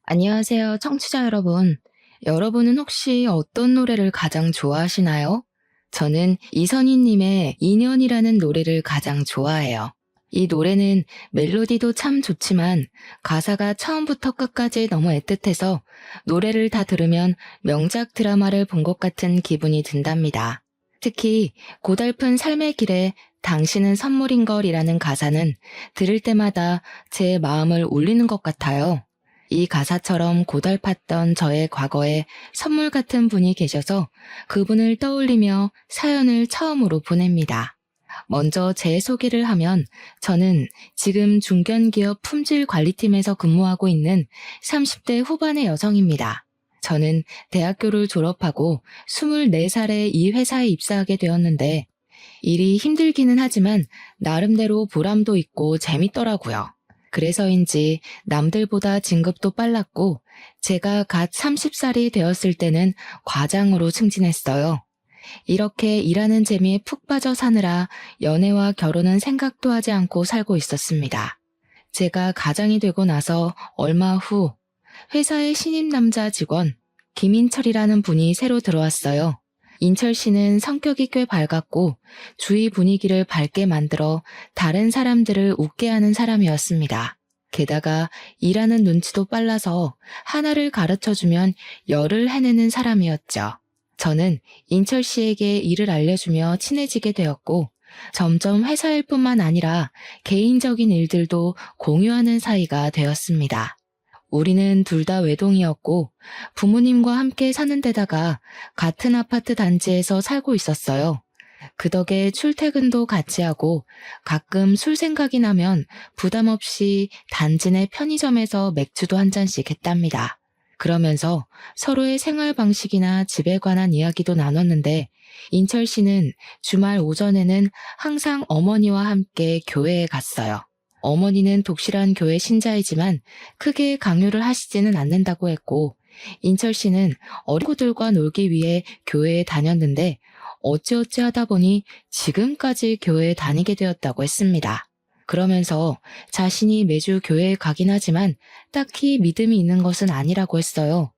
안녕하세요, 청취자 여러분. 여러분은 혹시 어떤 노래를 가장 좋아하시나요? 저는 이선희님의 인연이라는 노래를 가장 좋아해요. 이 노래는 멜로디도 참 좋지만 가사가 처음부터 끝까지 너무 애틋해서 노래를 다 들으면 명작 드라마를 본 것 같은 기분이 든답니다. 특히 고달픈 삶의 길에 당신은 선물인걸이라는 가사는 들을 때마다 제 마음을 울리는 것 같아요. 이 가사처럼 고달팠던 저의 과거에 선물 같은 분이 계셔서 그분을 떠올리며 사연을 처음으로 보냅니다. 먼저 제 소개를 하면 저는 지금 중견기업 품질관리팀에서 근무하고 있는 30대 후반의 여성입니다. 저는 대학교를 졸업하고 24살에 이 회사에 입사하게 되었는데 일이 힘들기는 하지만 나름대로 보람도 있고 재밌더라고요. 그래서인지 남들보다 진급도 빨랐고 제가 갓 30살이 되었을 때는 과장으로 승진했어요. 이렇게 일하는 재미에 푹 빠져 사느라 연애와 결혼은 생각도 하지 않고 살고 있었습니다. 제가 가장이 되고 나서 얼마 후 회사의 신입 남자 직원 김인철이라는 분이 새로 들어왔어요. 인철 씨는 성격이 꽤 밝았고 주위 분위기를 밝게 만들어 다른 사람들을 웃게 하는 사람이었습니다. 게다가 일하는 눈치도 빨라서 하나를 가르쳐주면 열을 해내는 사람이었죠. 저는 인철 씨에게 일을 알려주며 친해지게 되었고 점점 회사 일뿐만 아니라 개인적인 일들도 공유하는 사이가 되었습니다. 우리는 둘 다 외동이었고 부모님과 함께 사는 데다가 같은 아파트 단지에서 살고 있었어요. 그 덕에 출퇴근도 같이 하고 가끔 술 생각이 나면 부담 없이 단지 내 편의점에서 맥주도 한 잔씩 했답니다. 그러면서 서로의 생활 방식이나 집에 관한 이야기도 나눴는데 인철 씨는 주말 오전에는 항상 어머니와 함께 교회에 갔어요. 어머니는 독실한 교회 신자이지만 크게 강요를 하시지는 않는다고 했고 인철 씨는 어린 친구들과 놀기 위해 교회에 다녔는데 어찌어찌 하다 보니 지금까지 교회에 다니게 되었다고 했습니다. 그러면서 자신이 매주 교회에 가긴 하지만 딱히 믿음이 있는 것은 아니라고 했어요.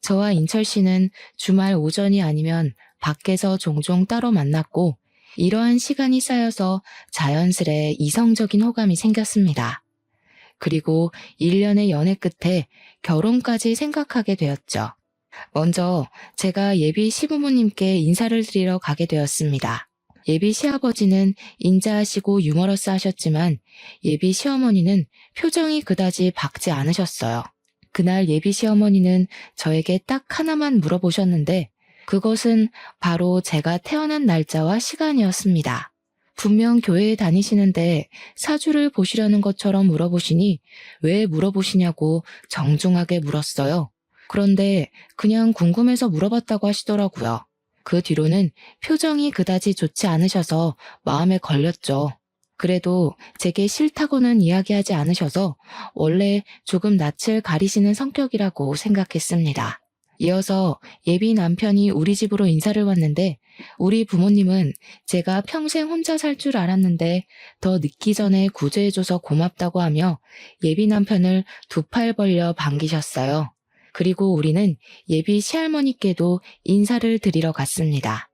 저와 인철 씨는 주말 오전이 아니면 밖에서 종종 따로 만났고 이러한 시간이 쌓여서 자연스레 이성적인 호감이 생겼습니다. 그리고 1년의 연애 끝에 결혼까지 생각하게 되었죠. 먼저 제가 예비 시부모님께 인사를 드리러 가게 되었습니다. 예비 시아버지는 인자하시고 유머러스 하셨지만 예비 시어머니는 표정이 그다지 밝지 않으셨어요. 그날 예비 시어머니는 저에게 딱 하나만 물어보셨는데 그것은 바로 제가 태어난 날짜와 시간이었습니다. 분명 교회에 다니시는데 사주를 보시려는 것처럼 물어보시니 왜 물어보시냐고 정중하게 물었어요. 그런데 그냥 궁금해서 물어봤다고 하시더라고요. 그 뒤로는 표정이 그다지 좋지 않으셔서 마음에 걸렸죠. 그래도 제게 싫다고는 이야기하지 않으셔서 원래 조금 낯을 가리시는 성격이라고 생각했습니다. 이어서 예비 남편이 우리 집으로 인사를 왔는데 우리 부모님은 제가 평생 혼자 살 줄 알았는데 더 늦기 전에 구제해줘서 고맙다고 하며 예비 남편을 두 팔 벌려 반기셨어요. 그리고 우리는 예비 시할머니께도 인사를 드리러 갔습니다.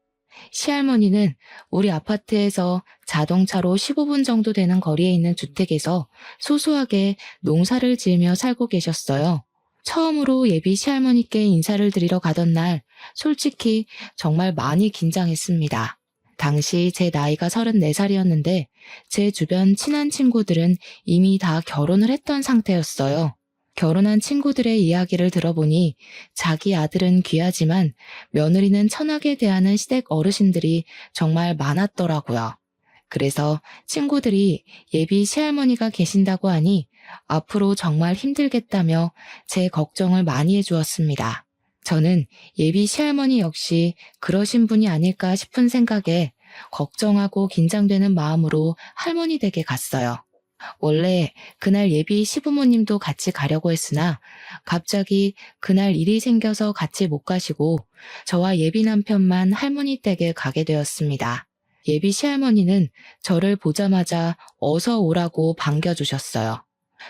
시할머니는 우리 아파트에서 자동차로 15분 정도 되는 거리에 있는 주택에서 소소하게 농사를 지으며 살고 계셨어요. 처음으로 예비 시할머니께 인사를 드리러 가던 날 솔직히 정말 많이 긴장했습니다. 당시 제 나이가 34살이었는데 제 주변 친한 친구들은 이미 다 결혼을 했던 상태였어요. 결혼한 친구들의 이야기를 들어보니 자기 아들은 귀하지만 며느리는 천하게 대하는 시댁 어르신들이 정말 많았더라고요. 그래서 친구들이 예비 시할머니가 계신다고 하니 앞으로 정말 힘들겠다며 제 걱정을 많이 해주었습니다. 저는 예비 시할머니 역시 그러신 분이 아닐까 싶은 생각에 걱정하고 긴장되는 마음으로 할머니 댁에 갔어요. 원래 그날 예비 시부모님도 같이 가려고 했으나 갑자기 그날 일이 생겨서 같이 못 가시고 저와 예비 남편만 할머니 댁에 가게 되었습니다. 예비 시할머니는 저를 보자마자 어서 오라고 반겨주셨어요.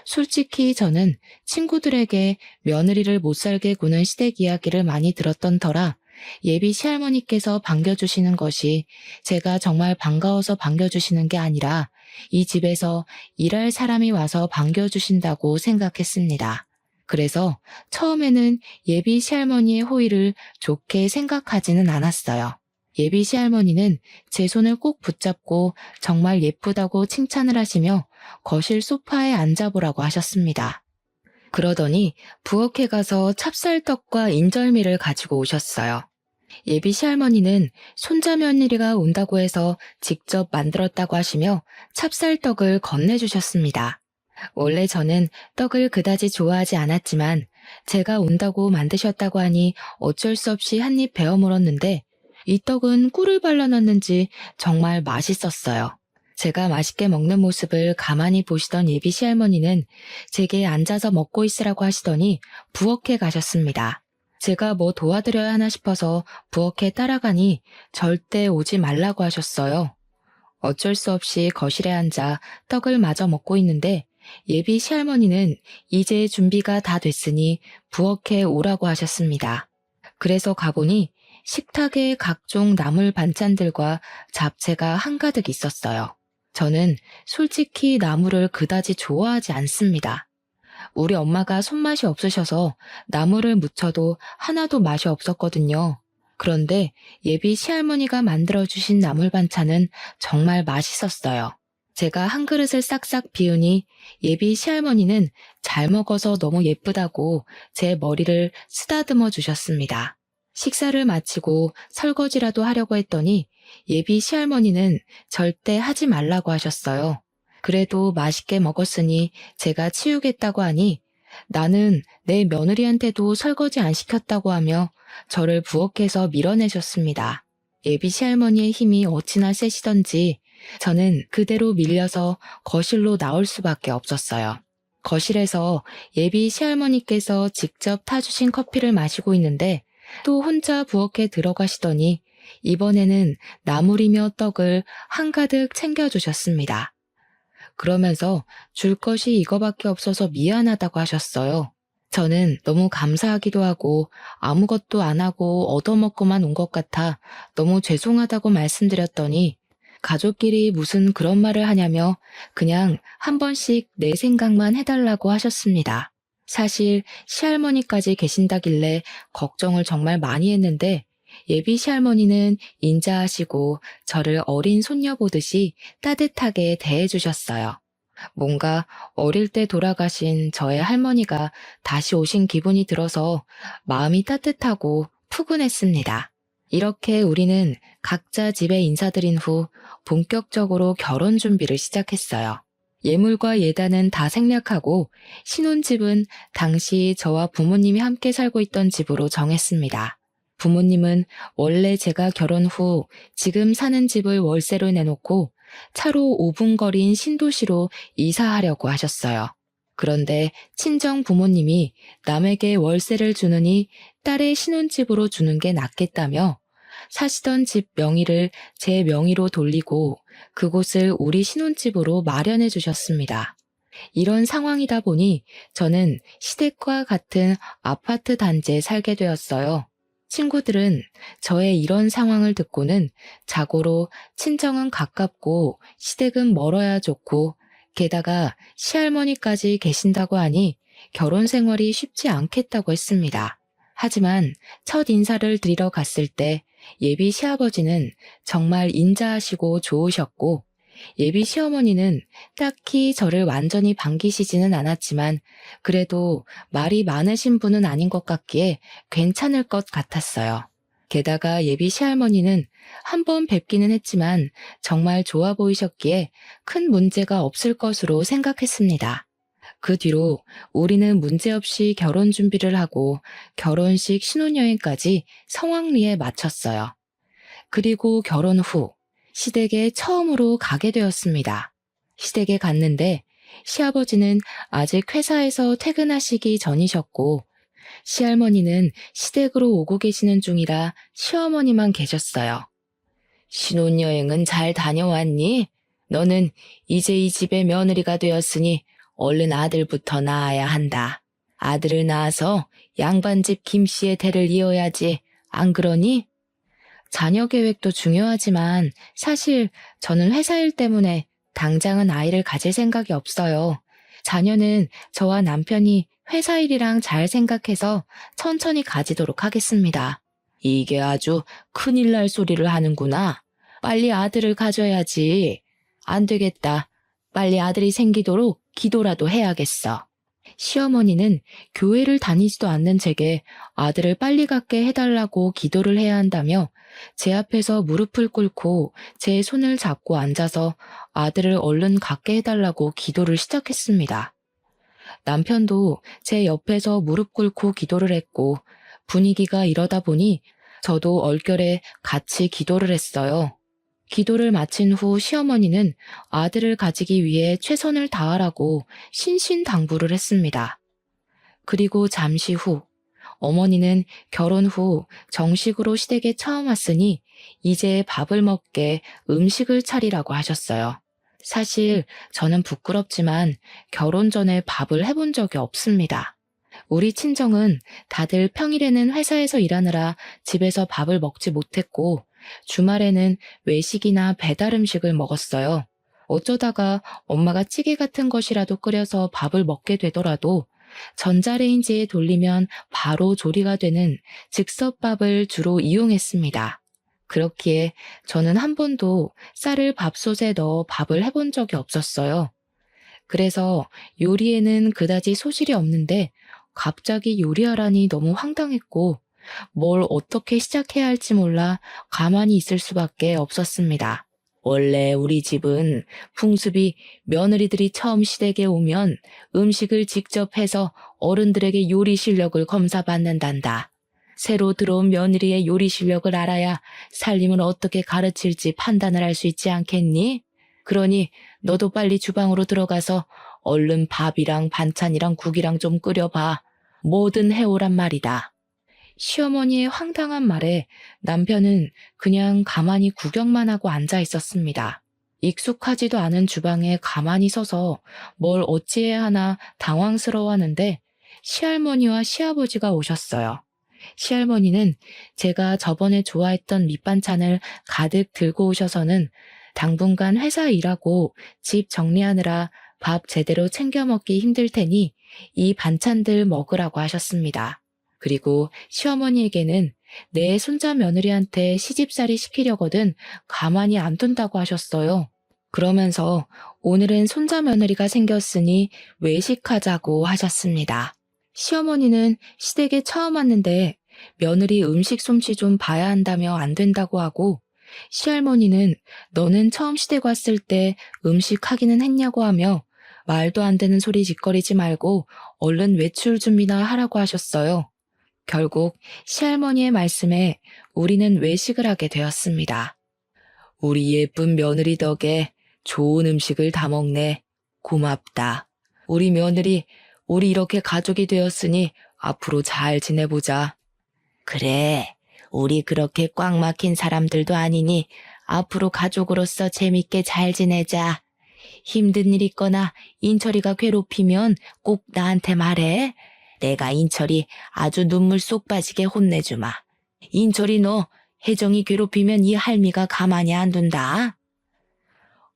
솔직히 저는 친구들에게 며느리를 못 살게 구는 시댁 이야기를 많이 들었던 터라 예비 시할머니께서 반겨주시는 것이 제가 정말 반가워서 반겨주시는 게 아니라 이 집에서 일할 사람이 와서 반겨주신다고 생각했습니다. 그래서 처음에는 예비 시할머니의 호의를 좋게 생각하지는 않았어요. 예비 시할머니는 제 손을 꼭 붙잡고 정말 예쁘다고 칭찬을 하시며 거실 소파에 앉아보라고 하셨습니다. 그러더니 부엌에 가서 찹쌀떡과 인절미를 가지고 오셨어요. 예비 시할머니는 손자 며느리가 온다고 해서 직접 만들었다고 하시며 찹쌀떡을 건네주셨습니다. 원래 저는 떡을 그다지 좋아하지 않았지만 제가 온다고 만드셨다고 하니 어쩔 수 없이 한 입 베어 물었는데 이 떡은 꿀을 발라놨는지 정말 맛있었어요. 제가 맛있게 먹는 모습을 가만히 보시던 예비 시할머니는 제게 앉아서 먹고 있으라고 하시더니 부엌에 가셨습니다. 제가 뭐 도와드려야 하나 싶어서 부엌에 따라가니 절대 오지 말라고 하셨어요. 어쩔 수 없이 거실에 앉아 떡을 마저 먹고 있는데 예비 시할머니는 이제 준비가 다 됐으니 부엌에 오라고 하셨습니다. 그래서 가보니 식탁에 각종 나물 반찬들과 잡채가 한가득 있었어요. 저는 솔직히 나물을 그다지 좋아하지 않습니다. 우리 엄마가 손맛이 없으셔서 나물을 무쳐도 하나도 맛이 없었거든요. 그런데 예비 시할머니가 만들어주신 나물 반찬은 정말 맛있었어요. 제가 한 그릇을 싹싹 비우니 예비 시할머니는 잘 먹어서 너무 예쁘다고 제 머리를 쓰다듬어 주셨습니다. 식사를 마치고 설거지라도 하려고 했더니 예비 시할머니는 절대 하지 말라고 하셨어요. 그래도 맛있게 먹었으니 제가 치우겠다고 하니 나는 내 며느리한테도 설거지 안 시켰다고 하며 저를 부엌에서 밀어내셨습니다. 예비 시할머니의 힘이 어찌나 세시던지 저는 그대로 밀려서 거실로 나올 수밖에 없었어요. 거실에서 예비 시할머니께서 직접 타주신 커피를 마시고 있는데 또 혼자 부엌에 들어가시더니 이번에는 나물이며 떡을 한가득 챙겨주셨습니다. 그러면서 줄 것이 이거밖에 없어서 미안하다고 하셨어요. 저는 너무 감사하기도 하고 아무것도 안 하고 얻어먹고만 온 것 같아 너무 죄송하다고 말씀드렸더니 가족끼리 무슨 그런 말을 하냐며 그냥 한 번씩 내 생각만 해달라고 하셨습니다. 사실 시할머니까지 계신다길래 걱정을 정말 많이 했는데 예비 시할머니는 인자하시고 저를 어린 손녀 보듯이 따뜻하게 대해주셨어요. 뭔가 어릴 때 돌아가신 저의 할머니가 다시 오신 기분이 들어서 마음이 따뜻하고 푸근했습니다. 이렇게 우리는 각자 집에 인사드린 후 본격적으로 결혼 준비를 시작했어요. 예물과 예단은 다 생략하고 신혼집은 당시 저와 부모님이 함께 살고 있던 집으로 정했습니다. 부모님은 원래 제가 결혼 후 지금 사는 집을 월세로 내놓고 차로 5분 거리인 신도시로 이사하려고 하셨어요. 그런데 친정 부모님이 남에게 월세를 주느니 딸의 신혼집으로 주는 게 낫겠다며 사시던 집 명의를 제 명의로 돌리고 그곳을 우리 신혼집으로 마련해 주셨습니다. 이런 상황이다 보니 저는 시댁과 같은 아파트 단지에 살게 되었어요. 친구들은 저의 이런 상황을 듣고는 자고로 친정은 가깝고 시댁은 멀어야 좋고 게다가 시할머니까지 계신다고 하니 결혼 생활이 쉽지 않겠다고 했습니다. 하지만 첫 인사를 드리러 갔을 때 예비 시아버지는 정말 인자하시고 좋으셨고 예비 시어머니는 딱히 저를 완전히 반기시지는 않았지만 그래도 말이 많으신 분은 아닌 것 같기에 괜찮을 것 같았어요. 게다가 예비 시할머니는 한 번 뵙기는 했지만 정말 좋아 보이셨기에 큰 문제가 없을 것으로 생각했습니다. 그 뒤로 우리는 문제없이 결혼 준비를 하고 결혼식 신혼여행까지 성황리에 마쳤어요. 그리고 결혼 후 시댁에 처음으로 가게 되었습니다. 시댁에 갔는데 시아버지는 아직 회사에서 퇴근하시기 전이셨고 시할머니는 시댁으로 오고 계시는 중이라 시어머니만 계셨어요. 신혼여행은 잘 다녀왔니? 너는 이제 이 집의 며느리가 되었으니 얼른 아들부터 낳아야 한다. 아들을 낳아서 양반집 김씨의 대를 이어야지. 안 그러니? 자녀 계획도 중요하지만 사실 저는 회사 일 때문에 당장은 아이를 가질 생각이 없어요. 자녀는 저와 남편이 회사 일이랑 잘 생각해서 천천히 가지도록 하겠습니다. 이게 아주 큰일 날 소리를 하는구나. 빨리 아들을 가져야지. 안 되겠다. 빨리 아들이 생기도록 기도라도 해야겠어. 시어머니는 교회를 다니지도 않는 제게 아들을 빨리 갖게 해달라고 기도를 해야 한다며 제 앞에서 무릎을 꿇고 제 손을 잡고 앉아서 아들을 얼른 갖게 해달라고 기도를 시작했습니다. 남편도 제 옆에서 무릎 꿇고 기도를 했고 분위기가 이러다 보니 저도 얼결에 같이 기도를 했어요. 기도를 마친 후 시어머니는 아들을 가지기 위해 최선을 다하라고 신신당부를 했습니다. 그리고 잠시 후 어머니는 결혼 후 정식으로 시댁에 처음 왔으니 이제 밥을 먹게 음식을 차리라고 하셨어요. 사실 저는 부끄럽지만 결혼 전에 밥을 해본 적이 없습니다. 우리 친정은 다들 평일에는 회사에서 일하느라 집에서 밥을 먹지 못했고 주말에는 외식이나 배달 음식을 먹었어요. 어쩌다가 엄마가 찌개 같은 것이라도 끓여서 밥을 먹게 되더라도 전자레인지에 돌리면 바로 조리가 되는 즉석밥을 주로 이용했습니다. 그렇기에 저는 한 번도 쌀을 밥솥에 넣어 밥을 해본 적이 없었어요. 그래서 요리에는 그다지 소질이 없는데 갑자기 요리하라니 너무 황당했고 뭘 어떻게 시작해야 할지 몰라 가만히 있을 수밖에 없었습니다. 원래 우리 집은 풍습이 며느리들이 처음 시댁에 오면 음식을 직접 해서 어른들에게 요리 실력을 검사받는단다. 새로 들어온 며느리의 요리 실력을 알아야 살림을 어떻게 가르칠지 판단을 할 수 있지 않겠니? 그러니 너도 빨리 주방으로 들어가서 얼른 밥이랑 반찬이랑 국이랑 좀 끓여봐. 뭐든 해오란 말이다. 시어머니의 황당한 말에 남편은 그냥 가만히 구경만 하고 앉아 있었습니다. 익숙하지도 않은 주방에 가만히 서서 뭘 어찌해야 하나 당황스러워하는데 시할머니와 시아버지가 오셨어요. 시할머니는 제가 저번에 좋아했던 밑반찬을 가득 들고 오셔서는 당분간 회사 일하고 집 정리하느라 밥 제대로 챙겨 먹기 힘들 테니 이 반찬들 먹으라고 하셨습니다. 그리고 시어머니에게는 내 손자 며느리한테 시집살이 시키려거든 가만히 안 둔다고 하셨어요. 그러면서 오늘은 손자 며느리가 생겼으니 외식하자고 하셨습니다. 시어머니는 시댁에 처음 왔는데 며느리 음식 솜씨 좀 봐야 한다며 안 된다고 하고 시할머니는 너는 처음 시댁 왔을 때 음식 하기는 했냐고 하며 말도 안 되는 소리 짓거리지 말고 얼른 외출 준비나 하라고 하셨어요. 결국 시할머니의 말씀에 우리는 외식을 하게 되었습니다. 우리 예쁜 며느리 덕에 좋은 음식을 다 먹네. 고맙다. 우리 며느리, 우리 이렇게 가족이 되었으니 앞으로 잘 지내보자. 그래, 우리 그렇게 꽉 막힌 사람들도 아니니 앞으로 가족으로서 재밌게 잘 지내자. 힘든 일 있거나 인철이가 괴롭히면 꼭 나한테 말해. 내가 인철이 아주 눈물 쏙 빠지게 혼내주마. 인철이 너 혜정이 괴롭히면 이 할미가 가만히 안 둔다.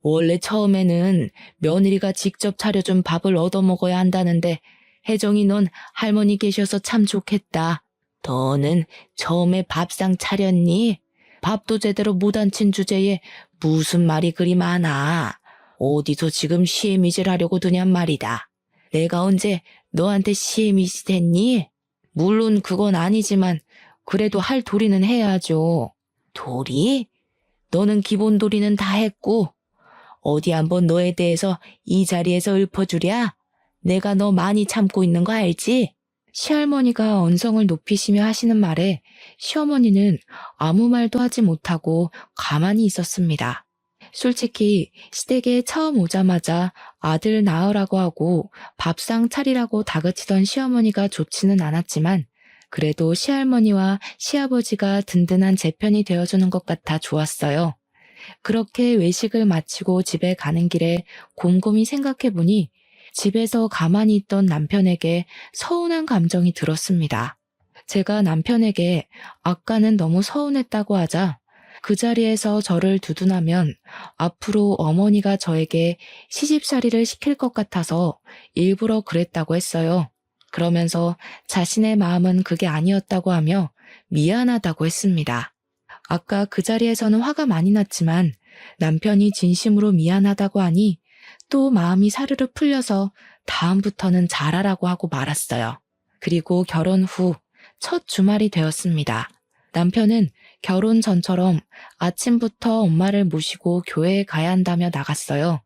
원래 처음에는 며느리가 직접 차려준 밥을 얻어먹어야 한다는데 혜정이 넌 할머니 계셔서 참 좋겠다. 너는 처음에 밥상 차렸니? 밥도 제대로 못 앉힌 주제에 무슨 말이 그리 많아. 어디서 지금 시애미질 하려고 드냔 말이다. 내가 언제 너한테 시애미질 했니? 물론 그건 아니지만 그래도 할 도리는 해야죠. 도리? 너는 기본 도리는 다 했고 어디 한번 너에 대해서 이 자리에서 읊어주랴? 내가 너 많이 참고 있는 거 알지? 시할머니가 언성을 높이시며 하시는 말에 시어머니는 아무 말도 하지 못하고 가만히 있었습니다. 솔직히 시댁에 처음 오자마자 아들 낳으라고 하고 밥상 차리라고 다그치던 시어머니가 좋지는 않았지만 그래도 시할머니와 시아버지가 든든한 제 편이 되어주는 것 같아 좋았어요. 그렇게 외식을 마치고 집에 가는 길에 곰곰이 생각해보니 집에서 가만히 있던 남편에게 서운한 감정이 들었습니다. 제가 남편에게 아까는 너무 서운했다고 하자 그 자리에서 저를 두둔하면 앞으로 어머니가 저에게 시집살이를 시킬 것 같아서 일부러 그랬다고 했어요. 그러면서 자신의 마음은 그게 아니었다고 하며 미안하다고 했습니다. 아까 그 자리에서는 화가 많이 났지만 남편이 진심으로 미안하다고 하니 또 마음이 사르르 풀려서 다음부터는 잘하라고 하고 말았어요. 그리고 결혼 후 첫 주말이 되었습니다. 남편은 결혼 전처럼 아침부터 엄마를 모시고 교회에 가야 한다며 나갔어요.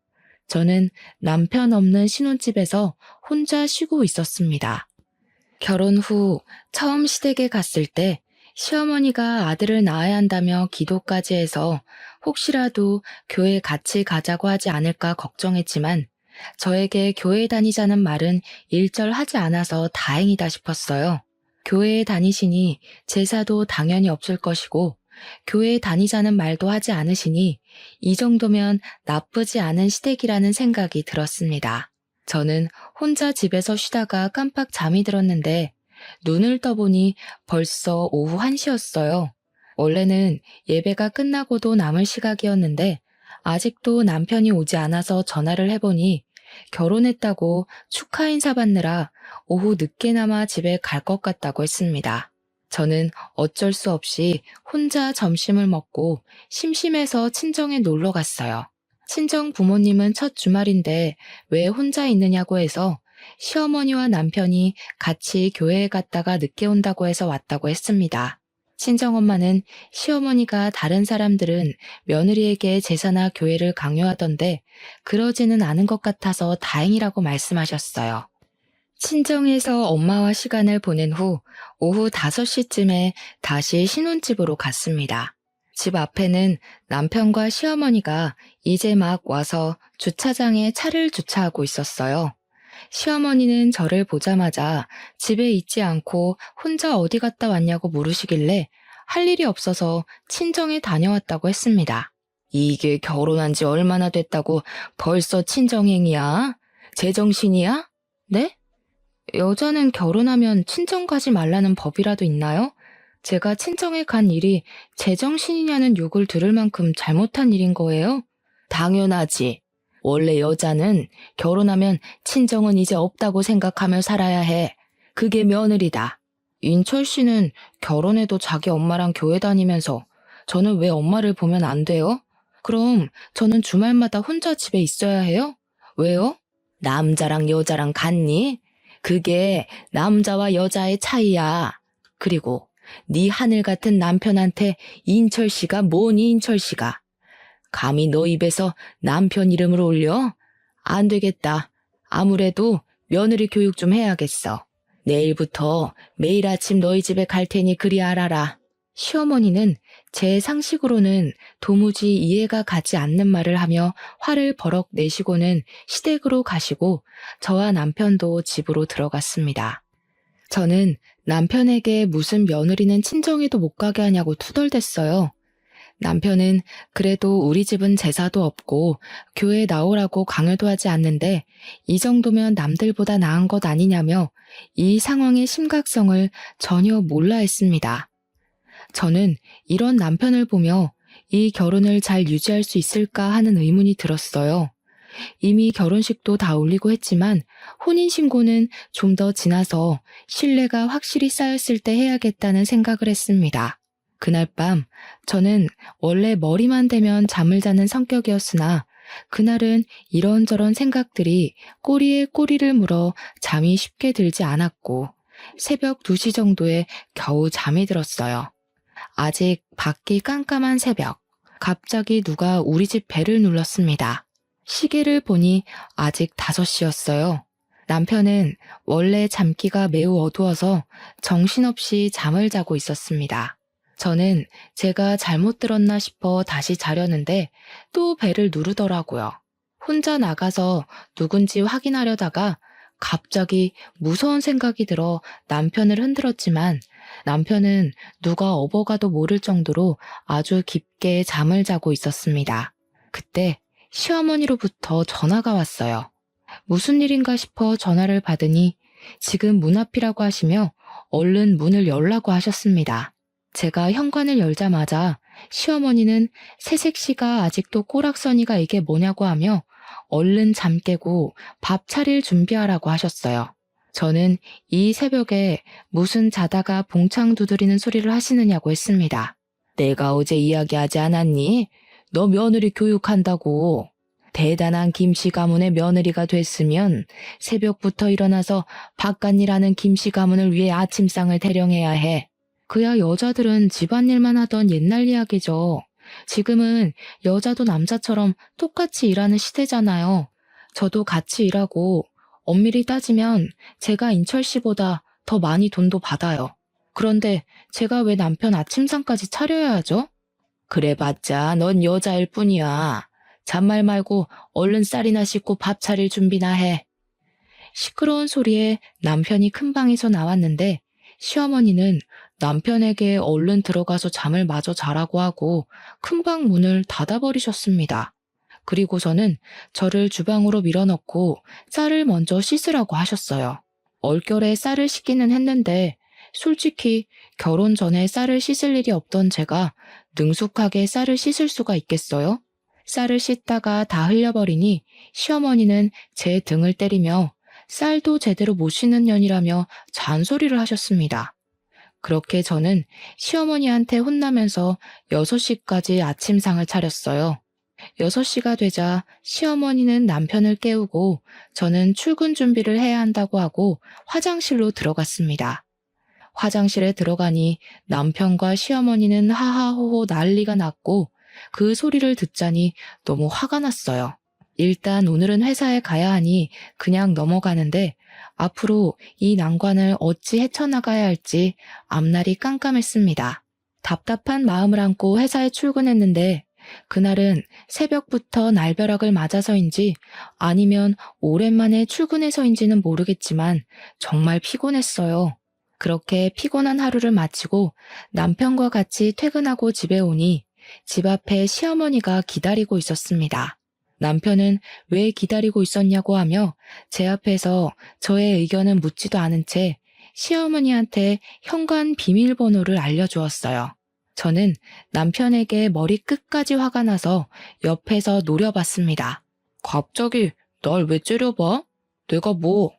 저는 남편 없는 신혼집에서 혼자 쉬고 있었습니다. 결혼 후 처음 시댁에 갔을 때 시어머니가 아들을 낳아야 한다며 기도까지 해서 혹시라도 교회 같이 가자고 하지 않을까 걱정했지만 저에게 교회 다니자는 말은 일절하지 않아서 다행이다 싶었어요. 교회에 다니시니 제사도 당연히 없을 것이고 교회에 다니자는 말도 하지 않으시니 이 정도면 나쁘지 않은 시댁이라는 생각이 들었습니다. 저는 혼자 집에서 쉬다가 깜빡 잠이 들었는데 눈을 떠보니 벌써 오후 1시였어요. 원래는 예배가 끝나고도 남을 시각이었는데 아직도 남편이 오지 않아서 전화를 해보니 결혼했다고 축하 인사 받느라 오후 늦게나마 집에 갈 것 같다고 했습니다. 저는 어쩔 수 없이 혼자 점심을 먹고 심심해서 친정에 놀러 갔어요. 친정 부모님은 첫 주말인데 왜 혼자 있느냐고 해서 시어머니와 남편이 같이 교회에 갔다가 늦게 온다고 해서 왔다고 했습니다. 친정엄마는 시어머니가 다른 사람들은 며느리에게 제사나 교회를 강요하던데 그러지는 않은 것 같아서 다행이라고 말씀하셨어요. 친정에서 엄마와 시간을 보낸 후 오후 5시쯤에 다시 신혼집으로 갔습니다. 집 앞에는 남편과 시어머니가 이제 막 와서 주차장에 차를 주차하고 있었어요. 시어머니는 저를 보자마자 집에 있지 않고 혼자 어디 갔다 왔냐고 물으시길래 할 일이 없어서 친정에 다녀왔다고 했습니다. 이게 결혼한 지 얼마나 됐다고 벌써 친정행이야? 제정신이야? 네? 여자는 결혼하면 친정 가지 말라는 법이라도 있나요? 제가 친정에 간 일이 제정신이냐는 욕을 들을 만큼 잘못한 일인 거예요? 당연하지. 원래 여자는 결혼하면 친정은 이제 없다고 생각하며 살아야 해. 그게 며느리다. 인철 씨는 결혼해도 자기 엄마랑 교회 다니면서 저는 왜 엄마를 보면 안 돼요? 그럼 저는 주말마다 혼자 집에 있어야 해요? 왜요? 남자랑 여자랑 같니? 그게 남자와 여자의 차이야. 그리고 네 하늘 같은 남편한테 인철 씨가 뭐니 인철 씨가. 감히 너 입에서 남편 이름을 올려? 안 되겠다. 아무래도 며느리 교육 좀 해야겠어. 내일부터 매일 아침 너희 집에 갈 테니 그리 알아라. 시어머니는 제 상식으로는 도무지 이해가 가지 않는 말을 하며 화를 버럭 내시고는 시댁으로 가시고 저와 남편도 집으로 들어갔습니다. 저는 남편에게 무슨 며느리는 친정에도 못 가게 하냐고 투덜댔어요. 남편은 그래도 우리 집은 제사도 없고 교회에 나오라고 강요도 하지 않는데 이 정도면 남들보다 나은 것 아니냐며 이 상황의 심각성을 전혀 몰라 했습니다. 저는 이런 남편을 보며 이 결혼을 잘 유지할 수 있을까 하는 의문이 들었어요. 이미 결혼식도 다 올리고 했지만 혼인신고는 좀 더 지나서 신뢰가 확실히 쌓였을 때 해야겠다는 생각을 했습니다. 그날 밤 저는 원래 머리만 대면 잠을 자는 성격이었으나 그날은 이런저런 생각들이 꼬리에 꼬리를 물어 잠이 쉽게 들지 않았고 새벽 2시 정도에 겨우 잠이 들었어요. 아직 밖이 깜깜한 새벽, 갑자기 누가 우리 집 벨을 눌렀습니다. 시계를 보니 아직 5시였어요. 남편은 원래 잠기가 매우 어두워서 정신없이 잠을 자고 있었습니다. 저는 제가 잘못 들었나 싶어 다시 자려는데 또 벨을 누르더라고요. 혼자 나가서 누군지 확인하려다가 갑자기 무서운 생각이 들어 남편을 흔들었지만 남편은 누가 업어가도 모를 정도로 아주 깊게 잠을 자고 있었습니다. 그때 시어머니로부터 전화가 왔어요. 무슨 일인가 싶어 전화를 받으니 지금 문 앞이라고 하시며 얼른 문을 열라고 하셨습니다. 제가 현관을 열자마자 시어머니는 새색 씨가 아직도 꼬락서니가 이게 뭐냐고 하며 얼른 잠 깨고 밥 차릴 준비하라고 하셨어요. 저는 이 새벽에 무슨 자다가 봉창 두드리는 소리를 하시느냐고 했습니다. 내가 어제 이야기하지 않았니? 너 며느리 교육한다고. 대단한 김씨 가문의 며느리가 됐으면 새벽부터 일어나서 바깥일하는 김씨 가문을 위해 아침상을 대령해야 해. 그야 여자들은 집안일만 하던 옛날 이야기죠. 지금은 여자도 남자처럼 똑같이 일하는 시대잖아요. 저도 같이 일하고 엄밀히 따지면 제가 인철 씨보다 더 많이 돈도 받아요. 그런데 제가 왜 남편 아침상까지 차려야 하죠? 그래봤자 넌 여자일 뿐이야. 잔말 말고 얼른 쌀이나 씻고 밥 차릴 준비나 해. 시끄러운 소리에 남편이 큰 방에서 나왔는데 시어머니는 남편에게 얼른 들어가서 잠을 마저 자라고 하고 큰 방 문을 닫아버리셨습니다. 그리고서는 저를 주방으로 밀어넣고 쌀을 먼저 씻으라고 하셨어요. 얼결에 쌀을 씻기는 했는데 솔직히 결혼 전에 쌀을 씻을 일이 없던 제가 능숙하게 쌀을 씻을 수가 있겠어요? 쌀을 씻다가 다 흘려버리니 시어머니는 제 등을 때리며 쌀도 제대로 못 씻는 년이라며 잔소리를 하셨습니다. 그렇게 저는 시어머니한테 혼나면서 6시까지 아침상을 차렸어요. 6시가 되자 시어머니는 남편을 깨우고 저는 출근 준비를 해야 한다고 하고 화장실로 들어갔습니다. 화장실에 들어가니 남편과 시어머니는 하하호호 난리가 났고 그 소리를 듣자니 너무 화가 났어요. 일단 오늘은 회사에 가야 하니 그냥 넘어가는데 앞으로 이 난관을 어찌 헤쳐나가야 할지 앞날이 깜깜했습니다. 답답한 마음을 안고 회사에 출근했는데 그날은 새벽부터 날벼락을 맞아서인지 아니면 오랜만에 출근해서인지는 모르겠지만 정말 피곤했어요. 그렇게 피곤한 하루를 마치고 남편과 같이 퇴근하고 집에 오니 집 앞에 시어머니가 기다리고 있었습니다. 남편은 왜 기다리고 있었냐고 하며 제 앞에서 저의 의견은 묻지도 않은 채 시어머니한테 현관 비밀번호를 알려주었어요. 저는 남편에게 머리 끝까지 화가 나서 옆에서 노려봤습니다. 갑자기 날 왜 째려봐? 내가 뭐?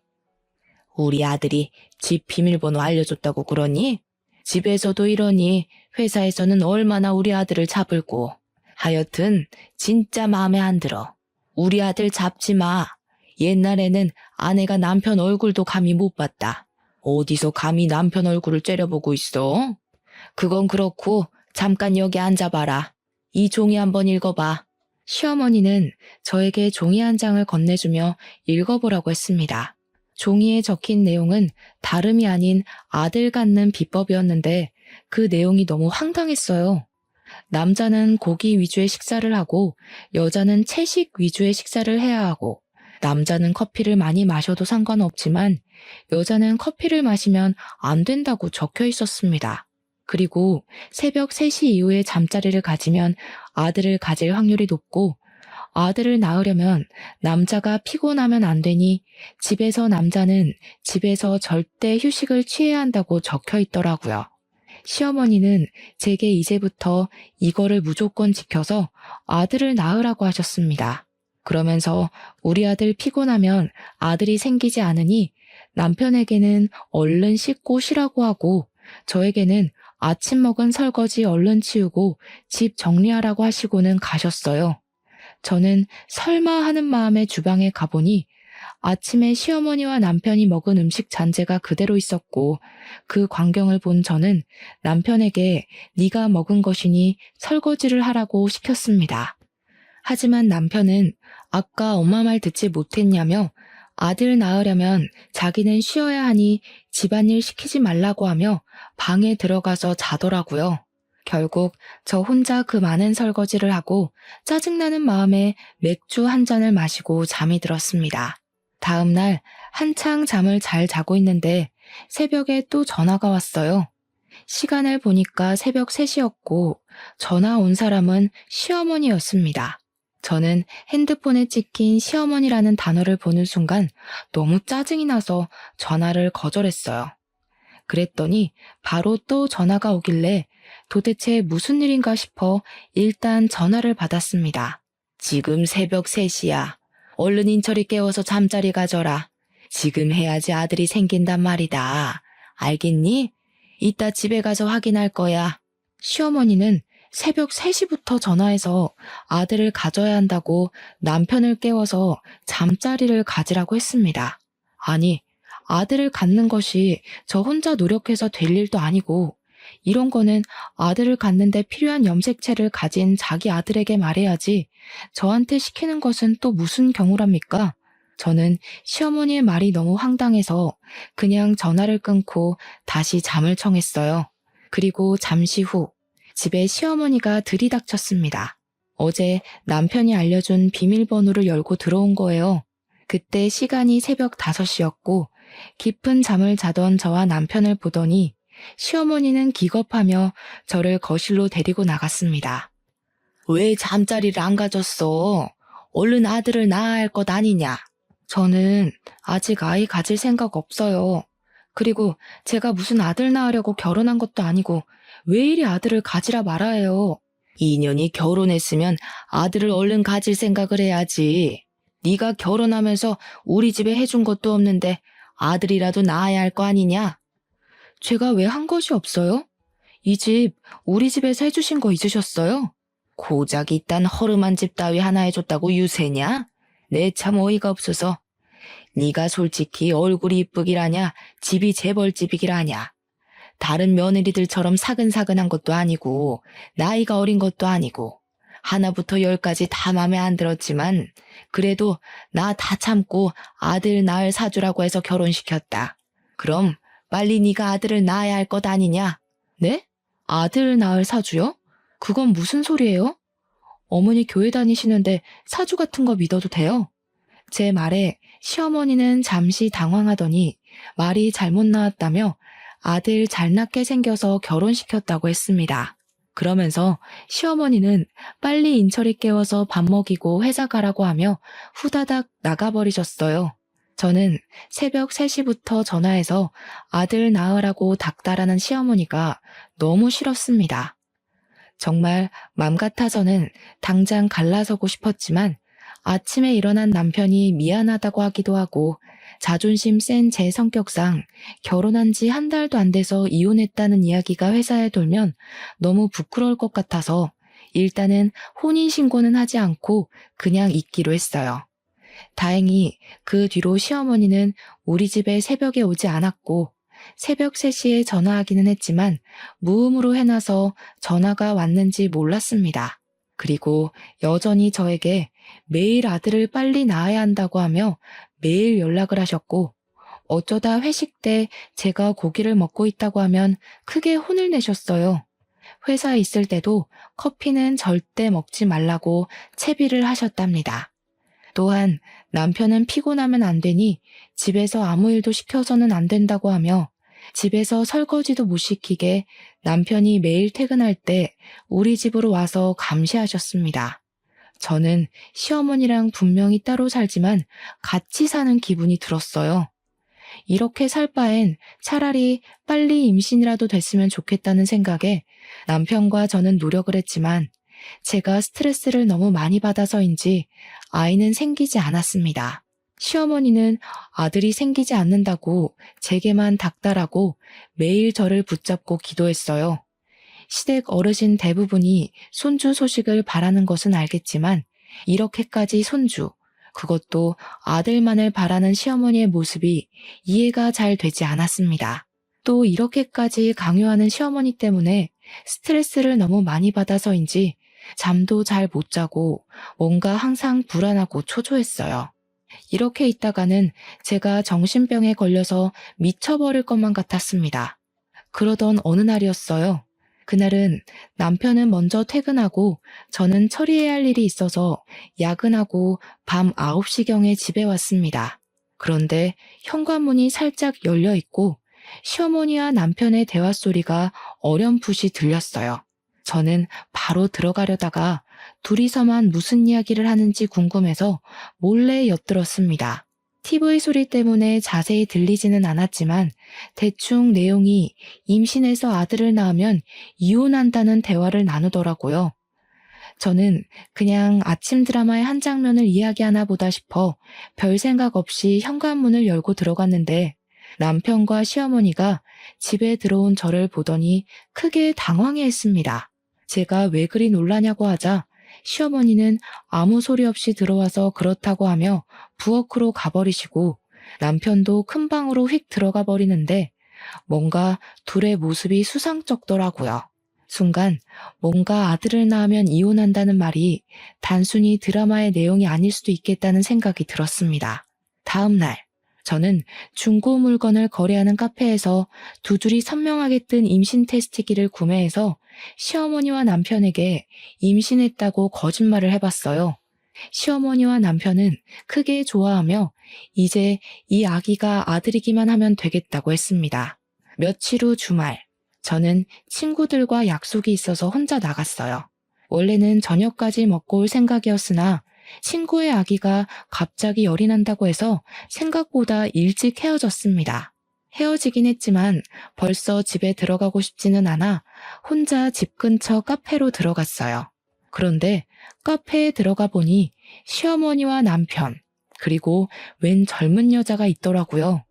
우리 아들이 집 비밀번호 알려줬다고 그러니? 집에서도 이러니 회사에서는 얼마나 우리 아들을 잡을고. 하여튼 진짜 마음에 안 들어. 우리 아들 잡지 마. 옛날에는 아내가 남편 얼굴도 감히 못 봤다. 어디서 감히 남편 얼굴을 째려보고 있어? 그건 그렇고 잠깐 여기 앉아봐라. 이 종이 한번 읽어봐. 시어머니는 저에게 종이 한 장을 건네주며 읽어보라고 했습니다. 종이에 적힌 내용은 다름이 아닌 아들 갖는 비법이었는데 그 내용이 너무 황당했어요. 남자는 고기 위주의 식사를 하고 여자는 채식 위주의 식사를 해야 하고 남자는 커피를 많이 마셔도 상관없지만 여자는 커피를 마시면 안 된다고 적혀 있었습니다. 그리고 새벽 3시 이후에 잠자리를 가지면 아들을 가질 확률이 높고 아들을 낳으려면 남자가 피곤하면 안 되니 집에서 남자는 집에서 절대 휴식을 취해야 한다고 적혀 있더라고요. 시어머니는 제게 이제부터 이거를 무조건 지켜서 아들을 낳으라고 하셨습니다. 그러면서 우리 아들 피곤하면 아들이 생기지 않으니 남편에게는 얼른 씻고 쉬라고 하고 저에게는 아침 먹은 설거지 얼른 치우고 집 정리하라고 하시고는 가셨어요. 저는 설마 하는 마음에 주방에 가보니 아침에 시어머니와 남편이 먹은 음식 잔재가 그대로 있었고 그 광경을 본 저는 남편에게 네가 먹은 것이니 설거지를 하라고 시켰습니다. 하지만 남편은 아까 엄마 말 듣지 못했냐며 아들 낳으려면 자기는 쉬어야 하니 집안일 시키지 말라고 하며 방에 들어가서 자더라고요. 결국 저 혼자 그 많은 설거지를 하고 짜증나는 마음에 맥주 한 잔을 마시고 잠이 들었습니다. 다음 날 한창 잠을 잘 자고 있는데 새벽에 또 전화가 왔어요. 시간을 보니까 새벽 3시였고 전화 온 사람은 시어머니였습니다. 저는 핸드폰에 찍힌 시어머니라는 단어를 보는 순간 너무 짜증이 나서 전화를 거절했어요. 그랬더니 바로 또 전화가 오길래 도대체 무슨 일인가 싶어 일단 전화를 받았습니다. 지금 새벽 3시야. 얼른 인철이 깨워서 잠자리 가져라. 지금 해야지 아들이 생긴단 말이다. 알겠니? 이따 집에 가서 확인할 거야. 시어머니는 새벽 3시부터 전화해서 아들을 가져야 한다고 남편을 깨워서 잠자리를 가지라고 했습니다. 아니, 아들을 갖는 것이 저 혼자 노력해서 될 일도 아니고 이런 거는 아들을 갖는데 필요한 염색체를 가진 자기 아들에게 말해야지 저한테 시키는 것은 또 무슨 경우랍니까? 저는 시어머니의 말이 너무 황당해서 그냥 전화를 끊고 다시 잠을 청했어요. 그리고 잠시 후 집에 시어머니가 들이닥쳤습니다. 어제 남편이 알려준 비밀번호를 열고 들어온 거예요. 그때 시간이 새벽 5시였고 깊은 잠을 자던 저와 남편을 보더니 시어머니는 기겁하며 저를 거실로 데리고 나갔습니다. 왜 잠자리를 안 가졌어? 얼른 아들을 낳아야 할 것 아니냐? 저는 아직 아이 가질 생각 없어요. 그리고 제가 무슨 아들 낳으려고 결혼한 것도 아니고 왜 이리 아들을 가지라 말아야 해요? 2년이 결혼했으면 아들을 얼른 가질 생각을 해야지. 네가 결혼하면서 우리 집에 해준 것도 없는데 아들이라도 낳아야 할 거 아니냐? 제가 왜 한 것이 없어요? 이 집 우리 집에서 해주신 거 잊으셨어요? 고작 이딴 허름한 집 따위 하나 해줬다고 유세냐? 내 참 어이가 없어서. 네가 솔직히 얼굴이 이쁘기라냐, 집이 재벌집이기라냐. 다른 며느리들처럼 사근사근한 것도 아니고 나이가 어린 것도 아니고 하나부터 10까지 다 맘에 안 들었지만 그래도 나 다 참고 아들 낳을 사주라고 해서 결혼시켰다. 그럼 빨리 네가 아들을 낳아야 할 것 아니냐? 네? 아들 낳을 사주요? 그건 무슨 소리예요? 어머니 교회 다니시는데 사주 같은 거 믿어도 돼요? 제 말에 시어머니는 잠시 당황하더니 말이 잘못 나왔다며 아들 잘 낳게 생겨서 결혼시켰다고 했습니다. 그러면서 시어머니는 빨리 인철이 깨워서 밥 먹이고 회사 가라고 하며 후다닥 나가버리셨어요. 저는 새벽 3시부터 전화해서 아들 낳으라고 닥달하는 시어머니가 너무 싫었습니다. 정말 맘 같아서는 당장 갈라서고 싶었지만 아침에 일어난 남편이 미안하다고 하기도 하고 자존심 센 제 성격상 결혼한 지 한 달도 안 돼서 이혼했다는 이야기가 회사에 돌면 너무 부끄러울 것 같아서 일단은 혼인신고는 하지 않고 그냥 있기로 했어요. 다행히 그 뒤로 시어머니는 우리 집에 새벽에 오지 않았고 새벽 3시에 전화하기는 했지만 무음으로 해놔서 전화가 왔는지 몰랐습니다. 그리고 여전히 저에게 매일 아들을 빨리 낳아야 한다고 하며 매일 연락을 하셨고 어쩌다 회식 때 제가 고기를 먹고 있다고 하면 크게 혼을 내셨어요. 회사에 있을 때도 커피는 절대 먹지 말라고 채비를 하셨답니다. 또한 남편은 피곤하면 안 되니 집에서 아무 일도 시켜서는 안 된다고 하며 집에서 설거지도 못 시키게 남편이 매일 퇴근할 때 우리 집으로 와서 감시하셨습니다. 저는 시어머니랑 분명히 따로 살지만 같이 사는 기분이 들었어요. 이렇게 살 바엔 차라리 빨리 임신이라도 됐으면 좋겠다는 생각에 남편과 저는 노력을 했지만 제가 스트레스를 너무 많이 받아서인지 아이는 생기지 않았습니다. 시어머니는 아들이 생기지 않는다고 제게만 닥달하고 매일 저를 붙잡고 기도했어요. 시댁 어르신 대부분이 손주 소식을 바라는 것은 알겠지만 이렇게까지 손주, 그것도 아들만을 바라는 시어머니의 모습이 이해가 잘 되지 않았습니다. 또 이렇게까지 강요하는 시어머니 때문에 스트레스를 너무 많이 받아서인지 잠도 잘 못 자고 뭔가 항상 불안하고 초조했어요. 이렇게 있다가는 제가 정신병에 걸려서 미쳐버릴 것만 같았습니다. 그러던 어느 날이었어요. 그날은 남편은 먼저 퇴근하고 저는 처리해야 할 일이 있어서 야근하고 밤 9시경에 집에 왔습니다. 그런데 현관문이 살짝 열려 있고 시어머니와 남편의 대화 소리가 어렴풋이 들렸어요. 저는 바로 들어가려다가 둘이서만 무슨 이야기를 하는지 궁금해서 몰래 엿들었습니다. TV 소리 때문에 자세히 들리지는 않았지만 대충 내용이 임신해서 아들을 낳으면 이혼한다는 대화를 나누더라고요. 저는 그냥 아침 드라마의 한 장면을 이야기하나 보다 싶어 별 생각 없이 현관문을 열고 들어갔는데 남편과 시어머니가 집에 들어온 저를 보더니 크게 당황해했습니다. 제가 왜 그리 놀라냐고 하자 시어머니는 아무 소리 없이 들어와서 그렇다고 하며 부엌으로 가버리시고 남편도 큰 방으로 휙 들어가 버리는데 뭔가 둘의 모습이 수상쩍더라고요. 순간 뭔가 아들을 낳으면 이혼한다는 말이 단순히 드라마의 내용이 아닐 수도 있겠다는 생각이 들었습니다. 다음 날, 저는 중고 물건을 거래하는 카페에서 두 줄이 선명하게 뜬 임신 테스트기를 구매해서 시어머니와 남편에게 임신했다고 거짓말을 해봤어요. 시어머니와 남편은 크게 좋아하며 이제 이 아기가 아들이기만 하면 되겠다고 했습니다. 며칠 후 주말, 저는 친구들과 약속이 있어서 혼자 나갔어요. 원래는 저녁까지 먹고 올 생각이었으나 친구의 아기가 갑자기 열이 난다고 해서 생각보다 일찍 헤어졌습니다. 헤어지긴 했지만 벌써 집에 들어가고 싶지는 않아 혼자 집 근처 카페로 들어갔어요. 그런데 카페에 들어가 보니 시어머니와 남편, 그리고 웬 젊은 여자가 있더라고요.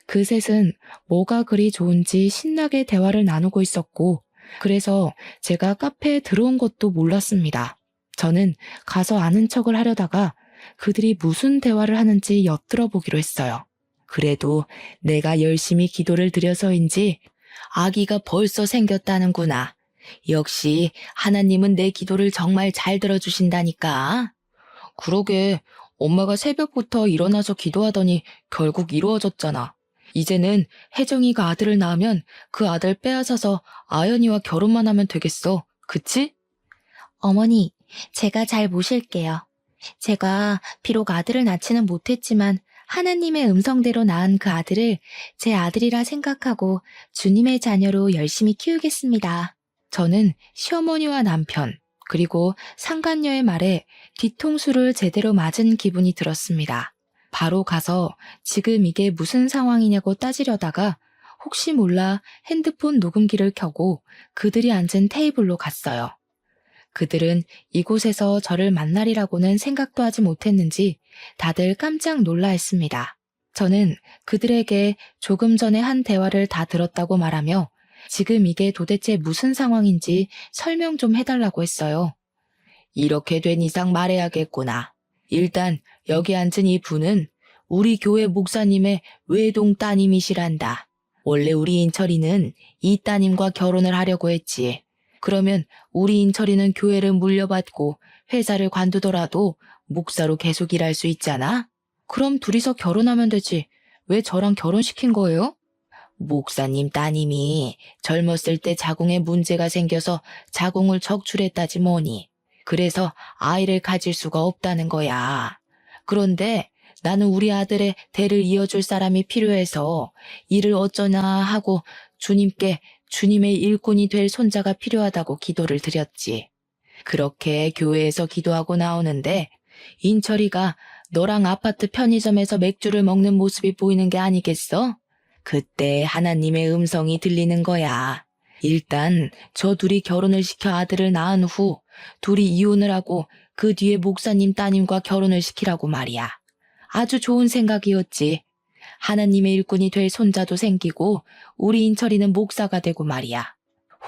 그 셋은 뭐가 그리 좋은지 신나게 대화를 나누고 있었고, 그래서 제가 카페에 들어온 것도 몰랐습니다. 저는 가서 아는 척을 하려다가 그들이 무슨 대화를 하는지 엿들어 보기로 했어요. 그래도 내가 열심히 기도를 드려서인지 아기가 벌써 생겼다는구나. 역시 하나님은 내 기도를 정말 잘 들어주신다니까. 그러게, 엄마가 새벽부터 일어나서 기도하더니 결국 이루어졌잖아. 이제는 혜정이가 아들을 낳으면 그 아들 빼앗아서 아연이와 결혼만 하면 되겠어. 그치? 어머니, 제가 잘 모실게요. 제가 비록 아들을 낳지는 못했지만 하나님의 음성대로 낳은 그 아들을 제 아들이라 생각하고 주님의 자녀로 열심히 키우겠습니다. 저는 시어머니와 남편, 그리고 상간녀의 말에 뒤통수를 제대로 맞은 기분이 들었습니다. 바로 가서 지금 이게 무슨 상황이냐고 따지려다가 혹시 몰라 핸드폰 녹음기를 켜고 그들이 앉은 테이블로 갔어요. 그들은 이곳에서 저를 만나리라고는 생각도 하지 못했는지 다들 깜짝 놀라했습니다. 저는 그들에게 조금 전에 한 대화를 다 들었다고 말하며 지금 이게 도대체 무슨 상황인지 설명 좀 해달라고 했어요. 이렇게 된 이상 말해야겠구나. 일단 여기 앉은 이 분은 우리 교회 목사님의 외동 따님이시란다. 원래 우리 인철이는 이 따님과 결혼을 하려고 했지. 그러면 우리 인철이는 교회를 물려받고 회사를 관두더라도 목사로 계속 일할 수 있잖아? 그럼 둘이서 결혼하면 되지. 왜 저랑 결혼시킨 거예요? 목사님 따님이 젊었을 때 자궁에 문제가 생겨서 자궁을 적출했다지 뭐니. 그래서 아이를 가질 수가 없다는 거야. 그런데 나는 우리 아들의 대를 이어줄 사람이 필요해서 이를 어쩌나 하고 주님께 주님의 일꾼이 될 손자가 필요하다고 기도를 드렸지. 그렇게 교회에서 기도하고 나오는데 인철이가 너랑 아파트 편의점에서 맥주를 먹는 모습이 보이는 게 아니겠어? 그때 하나님의 음성이 들리는 거야. 일단 저 둘이 결혼을 시켜 아들을 낳은 후 둘이 이혼을 하고 그 뒤에 목사님 따님과 결혼을 시키라고 말이야. 아주 좋은 생각이었지. 하나님의 일꾼이 될 손자도 생기고 우리 인철이는 목사가 되고 말이야.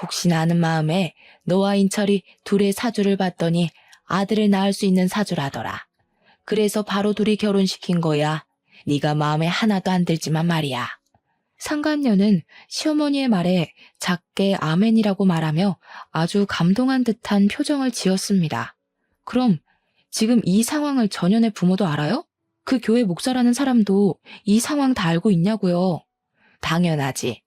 혹시나 하는 마음에 너와 인철이 둘의 사주를 봤더니 아들을 낳을 수 있는 사주라더라. 그래서 바로 둘이 결혼시킨 거야. 네가 마음에 하나도 안 들지만 말이야. 상간녀는 시어머니의 말에 작게 아멘이라고 말하며 아주 감동한 듯한 표정을 지었습니다. 그럼 지금 이 상황을 전현의 부모도 알아요? 그 교회 목사라는 사람도 이 상황 다 알고 있냐고요? 당연하지.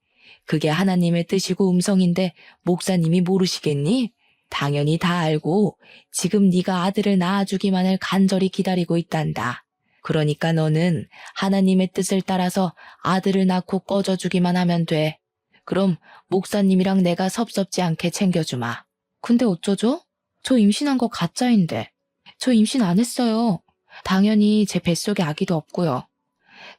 그게 하나님의 뜻이고 음성인데 목사님이 모르시겠니? 당연히 다 알고 지금 네가 아들을 낳아주기만을 간절히 기다리고 있단다. 그러니까 너는 하나님의 뜻을 따라서 아들을 낳고 꺼져주기만 하면 돼. 그럼 목사님이랑 내가 섭섭지 않게 챙겨주마. 근데 어쩌죠? 저 임신한 거 가짜인데. 저 임신 안 했어요. 당연히 제 뱃속에 아기도 없고요.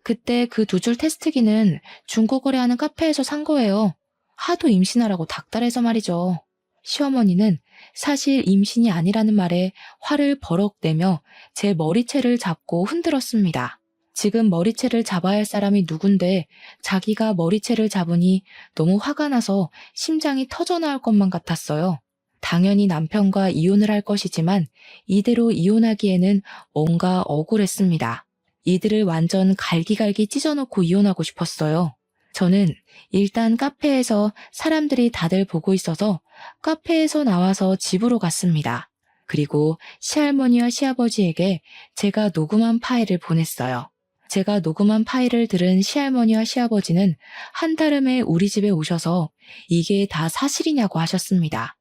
그때 그 두 줄 테스트기는 중고거래하는 카페에서 산 거예요. 하도 임신하라고 닥달해서 말이죠. 시어머니는 사실 임신이 아니라는 말에 화를 버럭 내며 제 머리채를 잡고 흔들었습니다. 지금 머리채를 잡아야 할 사람이 누군데 자기가 머리채를 잡으니 너무 화가 나서 심장이 터져나올 것만 같았어요. 당연히 남편과 이혼을 할 것이지만 이대로 이혼하기에는 뭔가 억울했습니다. 이들을 완전 갈기갈기 찢어놓고 이혼하고 싶었어요. 저는 일단 카페에서 사람들이 다들 보고 있어서 카페에서 나와서 집으로 갔습니다. 그리고 시할머니와 시아버지에게 제가 녹음한 파일을 보냈어요. 제가 녹음한 파일을 들은 시할머니와 시아버지는 한달음에 우리 집에 오셔서 이게 다 사실이냐고 하셨습니다.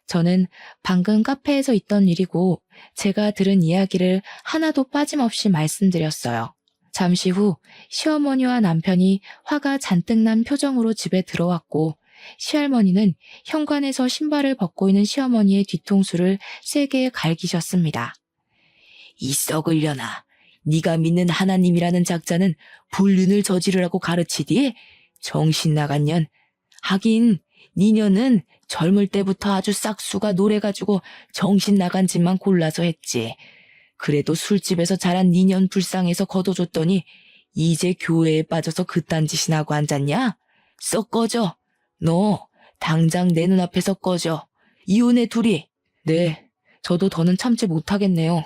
저는 방금 카페에서 있던 일이고 제가 들은 이야기를 하나도 빠짐없이 말씀드렸어요. 잠시 후 시어머니와 남편이 화가 잔뜩 난 표정으로 집에 들어왔고 시할머니는 현관에서 신발을 벗고 있는 시어머니의 뒤통수를 세게 갈기셨습니다. 이 썩을 년아, 네가 믿는 하나님이라는 작자는 불륜을 저지르라고 가르치디에 정신 나간 년. 하긴 니년은 젊을 때부터 아주 싹수가 노래가지고 정신 나간 짓만 골라서 했지. 그래도 술집에서 자란 니년 불쌍해서 걷어줬더니 이제 교회에 빠져서 그딴 짓이나 하고 앉았냐? 썩 꺼져. 너 당장 내 눈앞에서 꺼져. 이혼해 둘이. 네, 저도 더는 참지 못하겠네요.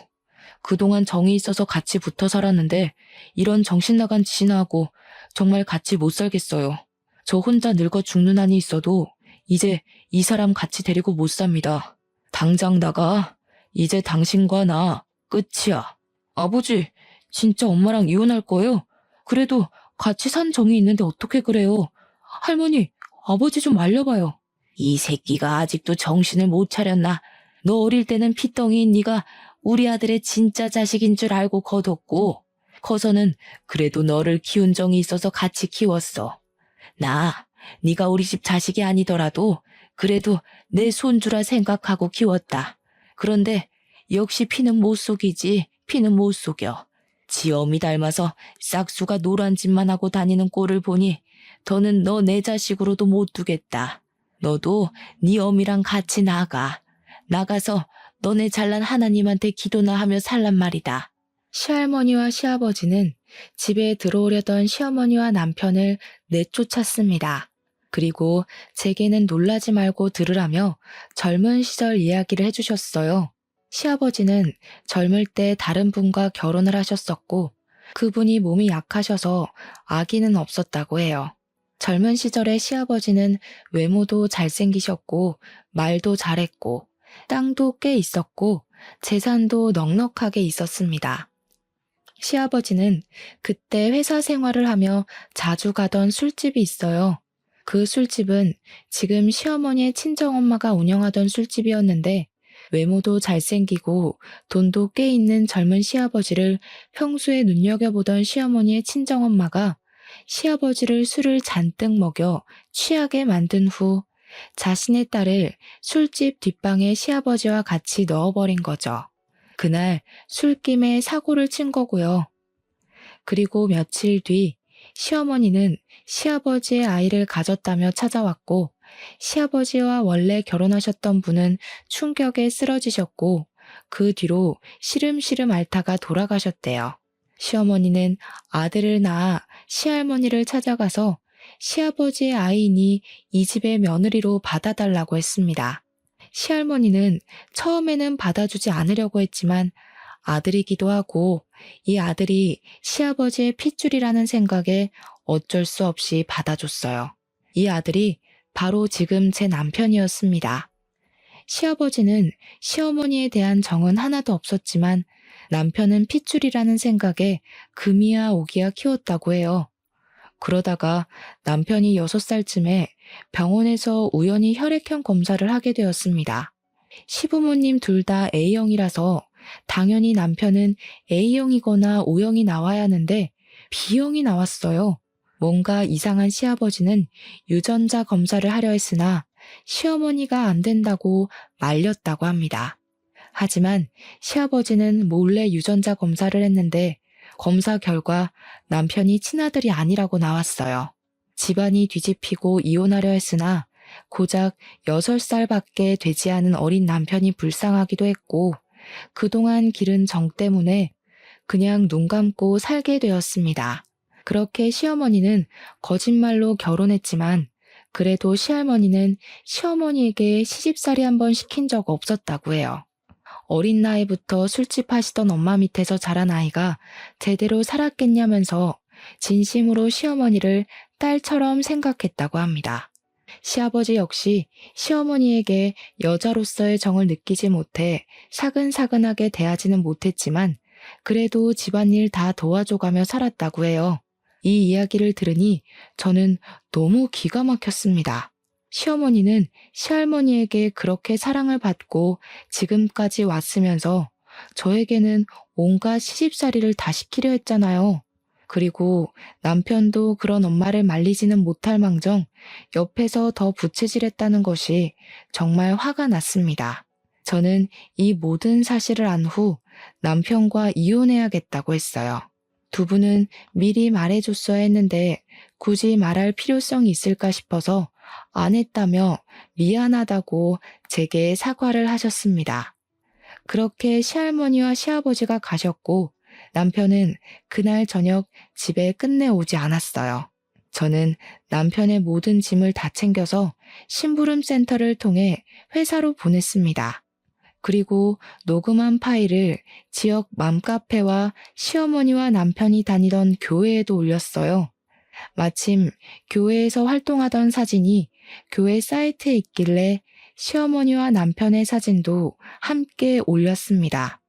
그동안 정이 있어서 같이 붙어 살았는데 이런 정신 나간 짓이나 하고 정말 같이 못 살겠어요. 저 혼자 늙어 죽는 한이 있어도 이제 이 사람 같이 데리고 못 삽니다. 당장 나가. 이제 당신과 나 끝이야. 아버지, 진짜 엄마랑 이혼할 거예요? 그래도 같이 산 정이 있는데 어떻게 그래요? 할머니, 아버지 좀 말려봐요. 이 새끼가 아직도 정신을 못 차렸나? 너 어릴 때는 피덩이인 네가 우리 아들의 진짜 자식인 줄 알고 거뒀고 커서는 그래도 너를 키운 정이 있어서 같이 키웠어. 네가 우리 집 자식이 아니더라도 그래도 내 손주라 생각하고 키웠다. 그런데 역시 피는 못 속이지. 피는 못 속여. 지 어미 닮아서 싹수가 노란 짓만 하고 다니는 꼴을 보니 더는 너 내 자식으로도 못 두겠다. 너도 네 어미랑 같이 나가. 나가서 너네 잘난 하나님한테 기도나 하며 살란 말이다. 시할머니와 시아버지는 집에 들어오려던 시어머니와 남편을 내쫓았습니다. 그리고 제게는 놀라지 말고 들으라며 젊은 시절 이야기를 해주셨어요. 시아버지는 젊을 때 다른 분과 결혼을 하셨었고 그분이 몸이 약하셔서 아기는 없었다고 해요. 젊은 시절의 시아버지는 외모도 잘생기셨고 말도 잘했고 땅도 꽤 있었고 재산도 넉넉하게 있었습니다. 시아버지는 그때 회사 생활을 하며 자주 가던 술집이 있어요. 그 술집은 지금 시어머니의 친정엄마가 운영하던 술집이었는데 외모도 잘생기고 돈도 꽤 있는 젊은 시아버지를 평소에 눈여겨보던 시어머니의 친정엄마가 시아버지를 술을 잔뜩 먹여 취하게 만든 후 자신의 딸을 술집 뒷방에 시아버지와 같이 넣어버린 거죠. 그날 술김에 사고를 친 거고요. 그리고 며칠 뒤 시어머니는 시아버지의 아이를 가졌다며 찾아왔고 시아버지와 원래 결혼하셨던 분은 충격에 쓰러지셨고 그 뒤로 시름시름 앓다가 돌아가셨대요. 시어머니는 아들을 낳아 시할머니를 찾아가서 시아버지의 아이이니 이 집의 며느리로 받아달라고 했습니다. 시할머니는 처음에는 받아주지 않으려고 했지만 아들이기도 하고 이 아들이 시아버지의 핏줄이라는 생각에 어쩔 수 없이 받아줬어요. 이 아들이 바로 지금 제 남편이었습니다. 시아버지는 시어머니에 대한 정은 하나도 없었지만 남편은 핏줄이라는 생각에 금이야 오기야 키웠다고 해요. 그러다가 남편이 6살쯤에 병원에서 우연히 혈액형 검사를 하게 되었습니다. 시부모님 둘 다 A형이라서 당연히 남편은 A형이거나 O형이 나와야 하는데 B형이 나왔어요. 뭔가 이상한 시아버지는 유전자 검사를 하려 했으나 시어머니가 안 된다고 말렸다고 합니다. 하지만 시아버지는 몰래 유전자 검사를 했는데 검사 결과 남편이 친아들이 아니라고 나왔어요. 집안이 뒤집히고 이혼하려 했으나 고작 6살밖에 되지 않은 어린 남편이 불쌍하기도 했고 그동안 기른 정 때문에 그냥 눈 감고 살게 되었습니다. 그렇게 시어머니는 거짓말로 결혼했지만 그래도 시할머니는 시어머니에게 시집살이 한번 시킨 적 없었다고 해요. 어린 나이부터 술집 하시던 엄마 밑에서 자란 아이가 제대로 살았겠냐면서 진심으로 시어머니를 딸처럼 생각했다고 합니다. 시아버지 역시 시어머니에게 여자로서의 정을 느끼지 못해 사근사근하게 대하지는 못했지만 그래도 집안일 다 도와줘가며 살았다고 해요. 이 이야기를 들으니 저는 너무 기가 막혔습니다. 시어머니는 시할머니에게 그렇게 사랑을 받고 지금까지 왔으면서 저에게는 온갖 시집살이를 다 시키려 했잖아요. 그리고 남편도 그런 엄마를 말리지는 못할 망정 옆에서 더 부채질했다는 것이 정말 화가 났습니다. 저는 이 모든 사실을 안 후 남편과 이혼해야겠다고 했어요. 두 분은 미리 말해줬어야 했는데 굳이 말할 필요성이 있을까 싶어서 안 했다며 미안하다고 제게 사과를 하셨습니다. 그렇게 시할머니와 시아버지가 가셨고 남편은 그날 저녁 집에 끝내 오지 않았어요. 저는 남편의 모든 짐을 다 챙겨서 심부름 센터를 통해 회사로 보냈습니다. 그리고 녹음한 파일을 지역 맘카페와 시어머니와 남편이 다니던 교회에도 올렸어요. 마침 교회에서 활동하던 사진이 교회 사이트에 있길래 시어머니와 남편의 사진도 함께 올렸습니다.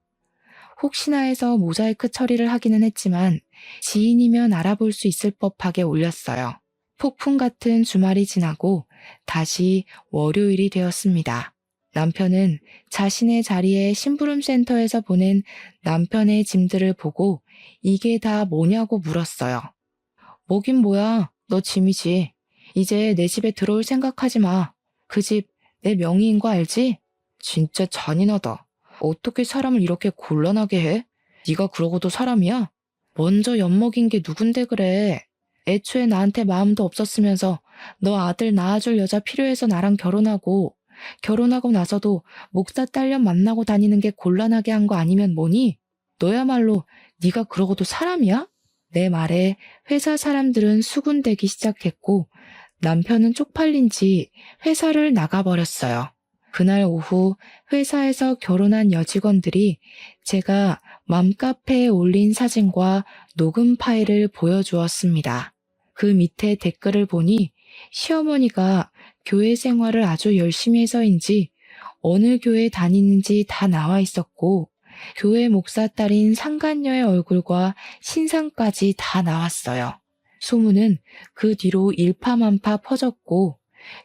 혹시나 해서 모자이크 처리를 하기는 했지만 지인이면 알아볼 수 있을 법하게 올렸어요. 폭풍 같은 주말이 지나고 다시 월요일이 되었습니다. 남편은 자신의 자리에 심부름센터에서 보낸 남편의 짐들을 보고 이게 다 뭐냐고 물었어요. 뭐긴 뭐야, 너 짐이지. 이제 내 집에 들어올 생각하지 마. 그 집 내 명의인 거 알지? 진짜 잔인하다. 어떻게 사람을 이렇게 곤란하게 해? 네가 그러고도 사람이야? 먼저 엿먹인 게 누군데 그래. 애초에 나한테 마음도 없었으면서 너 아들 낳아줄 여자 필요해서 나랑 결혼하고 나서도 목사 딸년 만나고 다니는 게 곤란하게 한 거 아니면 뭐니? 너야말로 네가 그러고도 사람이야? 내 말에 회사 사람들은 수군대기 시작했고 남편은 쪽팔린 지 회사를 나가버렸어요. 그날 오후 회사에서 결혼한 여직원들이 제가 맘카페에 올린 사진과 녹음 파일을 보여주었습니다. 그 밑에 댓글을 보니 시어머니가 교회 생활을 아주 열심히 해서인지 어느 교회 다니는지 다 나와 있었고 교회 목사 딸인 상간녀의 얼굴과 신상까지 다 나왔어요. 소문은 그 뒤로 일파만파 퍼졌고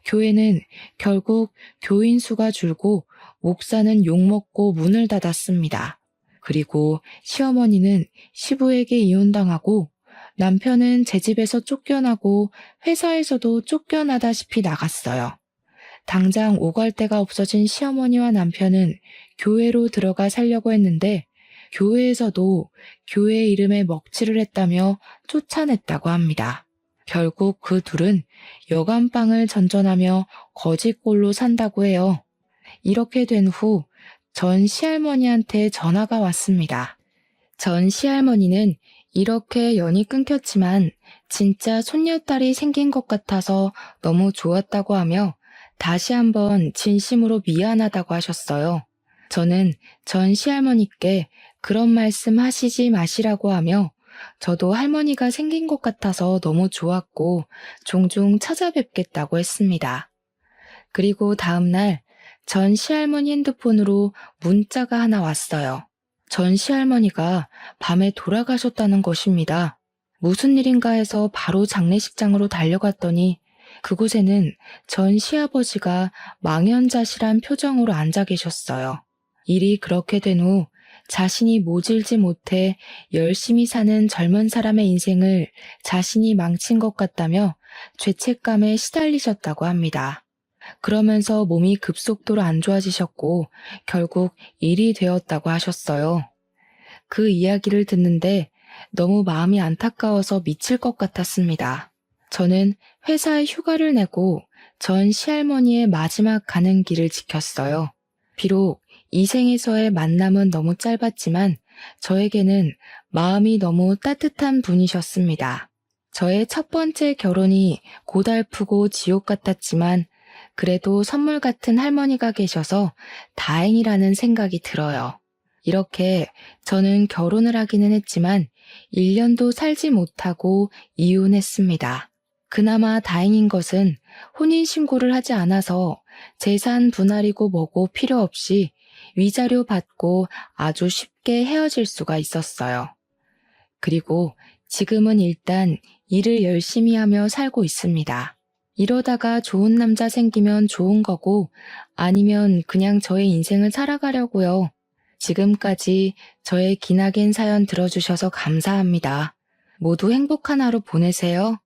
교회는 결국 교인 수가 줄고 목사는 욕먹고 문을 닫았습니다. 그리고 시어머니는 시부에게 이혼당하고 남편은 제 집에서 쫓겨나고 회사에서도 쫓겨나다시피 나갔어요. 당장 오갈 데가 없어진 시어머니와 남편은 교회로 들어가 살려고 했는데 교회에서도 교회 이름에 먹칠을 했다며 쫓아냈다고 합니다. 결국 그 둘은 여간방을 전전하며 거지꼴로 산다고 해요. 이렇게 된 후 전 시할머니한테 전화가 왔습니다. 전 시할머니는 이렇게 연이 끊겼지만 진짜 손녀딸이 생긴 것 같아서 너무 좋았다고 하며 다시 한번 진심으로 미안하다고 하셨어요. 저는 전 시할머니께 그런 말씀 하시지 마시라고 하며 저도 할머니가 생긴 것 같아서 너무 좋았고 종종 찾아뵙겠다고 했습니다. 그리고 다음날 전 시할머니 핸드폰으로 문자가 하나 왔어요. 전 시할머니가 밤에 돌아가셨다는 것입니다. 무슨 일인가 해서 바로 장례식장으로 달려갔더니 그곳에는 전 시아버지가 망연자실한 표정으로 앉아 계셨어요. 일이 그렇게 된 후 자신이 모질지 못해 열심히 사는 젊은 사람의 인생을 자신이 망친 것 같다며 죄책감에 시달리셨다고 합니다. 그러면서 몸이 급속도로 안 좋아지셨고 결국 일이 되었다고 하셨어요. 그 이야기를 듣는데 너무 마음이 안타까워서 미칠 것 같았습니다. 저는 회사에 휴가를 내고 전 시할머니의 마지막 가는 길을 지켰어요. 비록 이 생에서의 만남은 너무 짧았지만 저에게는 마음이 너무 따뜻한 분이셨습니다. 저의 첫 번째 결혼이 고달프고 지옥 같았지만 그래도 선물 같은 할머니가 계셔서 다행이라는 생각이 들어요. 이렇게 저는 결혼을 하기는 했지만 1년도 살지 못하고 이혼했습니다. 그나마 다행인 것은 혼인신고를 하지 않아서 재산 분할이고 뭐고 필요 없이 위자료 받고 아주 쉽게 헤어질 수가 있었어요. 그리고 지금은 일단 일을 열심히 하며 살고 있습니다. 이러다가 좋은 남자 생기면 좋은 거고 아니면 그냥 저의 인생을 살아가려고요. 지금까지 저의 기나긴 사연 들어주셔서 감사합니다. 모두 행복한 하루 보내세요.